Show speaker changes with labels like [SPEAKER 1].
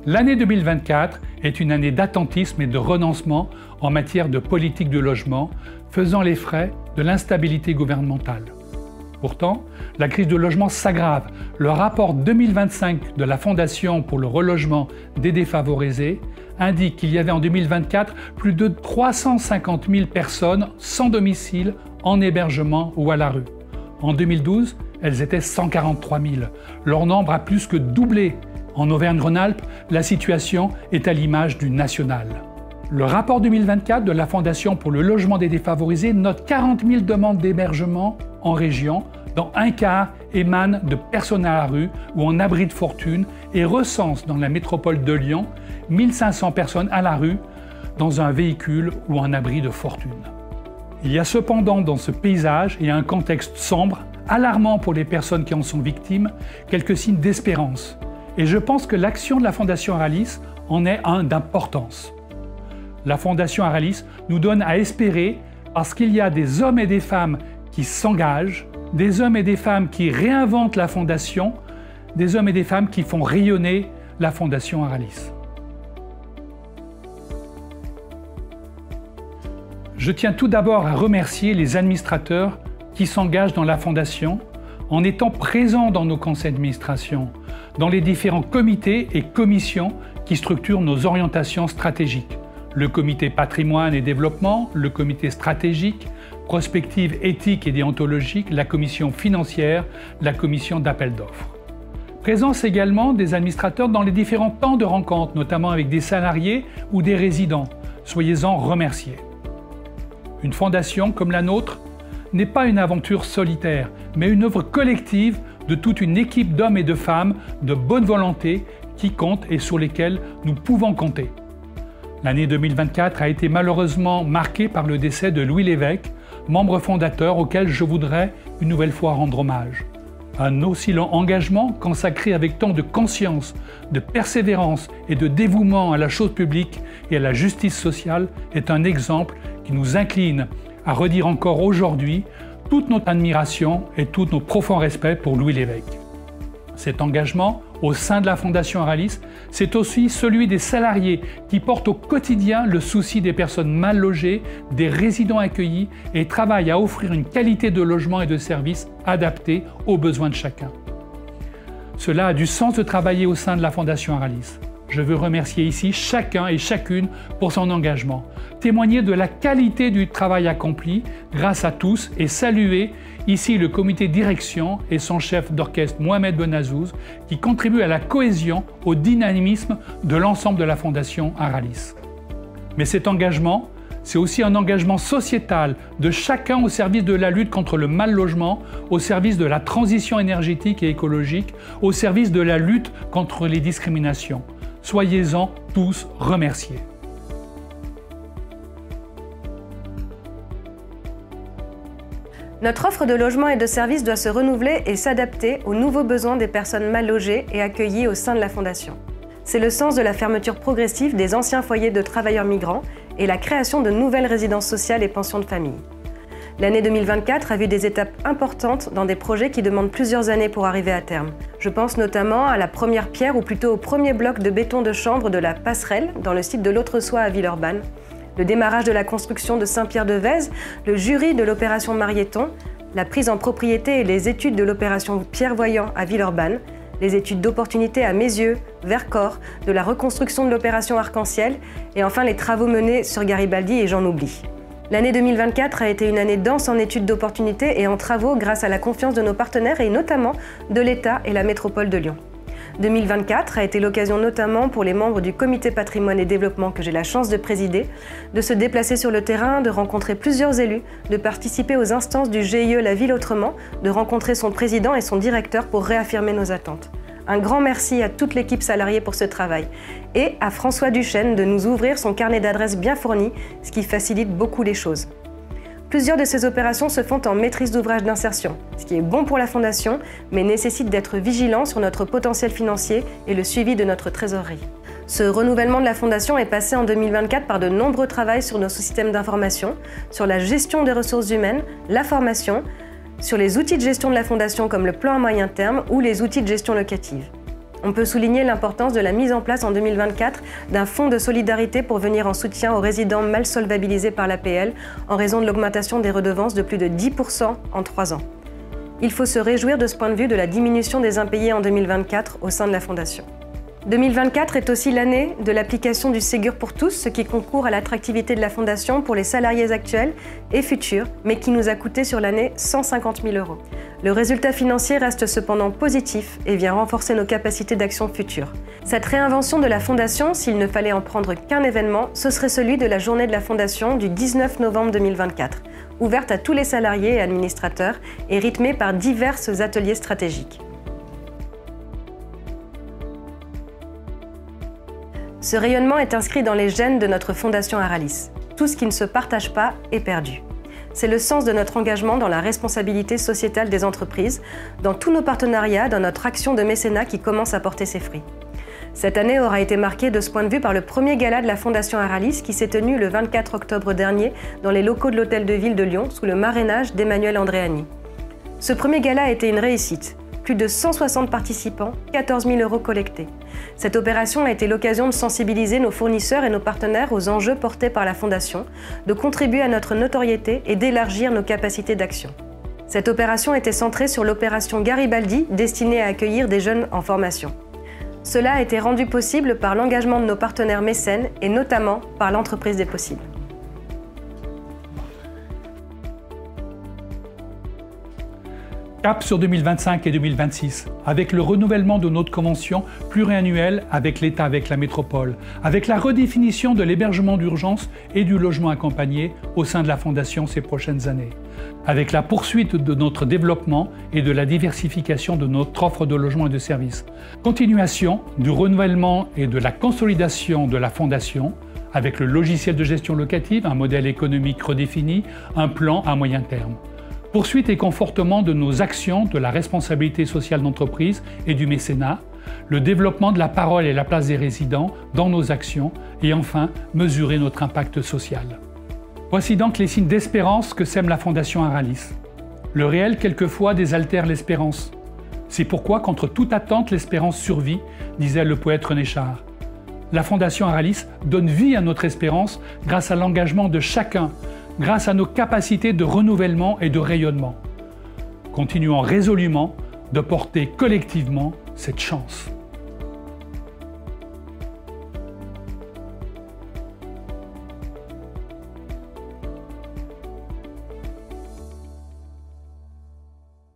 [SPEAKER 1] L'année 2024 est une année d'attentisme et de renoncement en matière de politique de logement, faisant les frais de l'instabilité gouvernementale. Pourtant, la crise de logement s'aggrave. Le rapport 2025 de la Fondation pour le relogement des défavorisés indique qu'il y avait en 2024 plus de 350 000 personnes sans domicile, en hébergement ou à la rue. En 2012, elles étaient 143 000. Leur nombre a plus que doublé. En Auvergne-Rhône-Alpes, la situation est à l'image du national. Le rapport 2024 de la Fondation pour le logement des défavorisés note 40 000 demandes d'hébergement en région, dont un quart émanent de personnes à la rue ou en abri de fortune et recense dans la métropole de Lyon 1500 personnes à la rue dans un véhicule ou en abri de fortune. Il y a cependant dans ce paysage et un contexte sombre, alarmant pour les personnes qui en sont victimes, quelques signes d'espérance. Et je pense que l'action de la Fondation Aralis en est un d'importance. La Fondation Aralis nous donne à espérer parce qu'il y a des hommes et des femmes qui s'engagent, des hommes et des femmes qui réinventent la Fondation, des hommes et des femmes qui font rayonner la Fondation Aralis. Je tiens tout d'abord à remercier les administrateurs qui s'engagent dans la Fondation en étant présents dans nos conseils d'administration, dans les différents comités et commissions qui structurent nos orientations stratégiques. Le comité patrimoine et développement, le comité stratégique, prospective éthique et déontologique, la commission financière, la commission d'appel d'offres. Présence également des administrateurs dans les différents temps de rencontre, notamment avec des salariés ou des résidents. Soyez-en remerciés. Une fondation comme la nôtre n'est pas une aventure solitaire, mais une œuvre collective de toute une équipe d'hommes et de femmes de bonne volonté qui comptent et sur lesquels nous pouvons compter. L'année 2024 a été malheureusement marquée par le décès de Louis Lévesque, membre fondateur auquel je voudrais une nouvelle fois rendre hommage. Un aussi long engagement consacré avec tant de conscience, de persévérance et de dévouement à la chose publique et à la justice sociale est un exemple qui nous incline à redire encore aujourd'hui toute notre admiration et tout nos profonds respects pour Louis Lévesque. Cet engagement au sein de la Fondation Aralis, c'est aussi celui des salariés qui portent au quotidien le souci des personnes mal logées, des résidents accueillis et travaillent à offrir une qualité de logement et de services adaptée aux besoins de chacun. Cela a du sens de travailler au sein de la Fondation Aralis. Je veux remercier ici chacun et chacune pour son engagement, témoigner de la qualité du travail accompli grâce à tous et saluer ici le comité de direction et son chef d'orchestre Mohamed Benazouz qui contribuent à la cohésion, au dynamisme de l'ensemble de la Fondation Aralis. Mais cet engagement, c'est aussi un engagement sociétal de chacun au service de la lutte contre le mal-logement, au service de la transition énergétique et écologique, au service de la lutte contre les discriminations. Soyez-en tous remerciés.
[SPEAKER 2] Notre offre de logement et de services doit se renouveler et s'adapter aux nouveaux besoins des personnes mal logées et accueillies au sein de la Fondation. C'est le sens de la fermeture progressive des anciens foyers de travailleurs migrants et la création de nouvelles résidences sociales et pensions de famille. L'année 2024 a vu des étapes importantes dans des projets qui demandent plusieurs années pour arriver à terme. Je pense notamment à la première pierre ou plutôt au premier bloc de béton de chambre de la Passerelle dans le site de l'Autre-Soie à Villeurbanne, le démarrage de la construction de Saint-Pierre-de-Vèze, le jury de l'opération Marieton, la prise en propriété et les études de l'opération Pierre-Voyant à Villeurbanne, les études d'opportunité à Mézieux, Vercors, de la reconstruction de l'opération Arc-en-Ciel et enfin les travaux menés sur Garibaldi et j'en oublie. L'année 2024 a été une année dense en études d'opportunité et en travaux grâce à la confiance de nos partenaires et notamment de l'État et la métropole de Lyon. 2024 a été l'occasion notamment pour les membres du comité patrimoine et développement que j'ai la chance de présider, de se déplacer sur le terrain, de rencontrer plusieurs élus, de participer aux instances du GIE La Ville Autrement, de rencontrer son président et son directeur pour réaffirmer nos attentes. Un grand merci à toute l'équipe salariée pour ce travail et à François Duchesne de nous ouvrir son carnet d'adresses bien fourni, ce qui facilite beaucoup les choses. Plusieurs de ces opérations se font en maîtrise d'ouvrage d'insertion, ce qui est bon pour la Fondation, mais nécessite d'être vigilant sur notre potentiel financier et le suivi de notre trésorerie. Ce renouvellement de la Fondation est passé en 2024 par de nombreux travaux sur nos systèmes d'information, sur la gestion des ressources humaines, la formation, sur les outils de gestion de la Fondation comme le plan à moyen terme ou les outils de gestion locative. On peut souligner l'importance de la mise en place en 2024 d'un fonds de solidarité pour venir en soutien aux résidents mal solvabilisés par l'APL en raison de l'augmentation des redevances de plus de 10% en 3 ans. Il faut se réjouir de ce point de vue de la diminution des impayés en 2024 au sein de la Fondation. 2024 est aussi l'année de l'application du Ségur pour tous, ce qui concourt à l'attractivité de la Fondation pour les salariés actuels et futurs, mais qui nous a coûté sur l'année 150 000 €. Le résultat financier reste cependant positif et vient renforcer nos capacités d'action futures. Cette réinvention de la Fondation, s'il ne fallait en prendre qu'un événement, ce serait celui de la journée de la Fondation du 19 novembre 2024, ouverte à tous les salariés et administrateurs et rythmée par divers ateliers stratégiques. Ce rayonnement est inscrit dans les gènes de notre Fondation Aralis. Tout ce qui ne se partage pas est perdu. C'est le sens de notre engagement dans la responsabilité sociétale des entreprises, dans tous nos partenariats, dans notre action de mécénat qui commence à porter ses fruits. Cette année aura été marquée de ce point de vue par le premier gala de la Fondation Aralis qui s'est tenu le 24 octobre dernier dans les locaux de l'Hôtel de Ville de Lyon sous le marrainage d'Emmanuel Andréani. Ce premier gala a été une réussite. Plus de 160 participants, 14 000 € collectés. Cette opération a été l'occasion de sensibiliser nos fournisseurs et nos partenaires aux enjeux portés par la Fondation, de contribuer à notre notoriété et d'élargir nos capacités d'action. Cette opération était centrée sur l'opération Garibaldi, destinée à accueillir des jeunes en formation. Cela a été rendu possible par l'engagement de nos partenaires mécènes et notamment par l'entreprise des possibles.
[SPEAKER 1] Cap sur 2025 et 2026, avec le renouvellement de notre convention pluriannuelle avec l'État, avec la métropole, avec la redéfinition de l'hébergement d'urgence et du logement accompagné au sein de la Fondation ces prochaines années, avec la poursuite de notre développement et de la diversification de notre offre de logements et de services, continuation du renouvellement et de la consolidation de la Fondation, avec le logiciel de gestion locative, un modèle économique redéfini, un plan à moyen terme. Poursuite et confortement de nos actions de la responsabilité sociale d'entreprise et du mécénat, le développement de la parole et la place des résidents dans nos actions et enfin mesurer notre impact social. Voici donc les signes d'espérance que sème la Fondation Aralis. Le réel quelquefois désaltère l'espérance. C'est pourquoi contre toute attente l'espérance survit, disait le poète René Char. La Fondation Aralis donne vie à notre espérance grâce à l'engagement de chacun, grâce à nos capacités de renouvellement et de rayonnement. Continuons résolument de porter collectivement cette chance.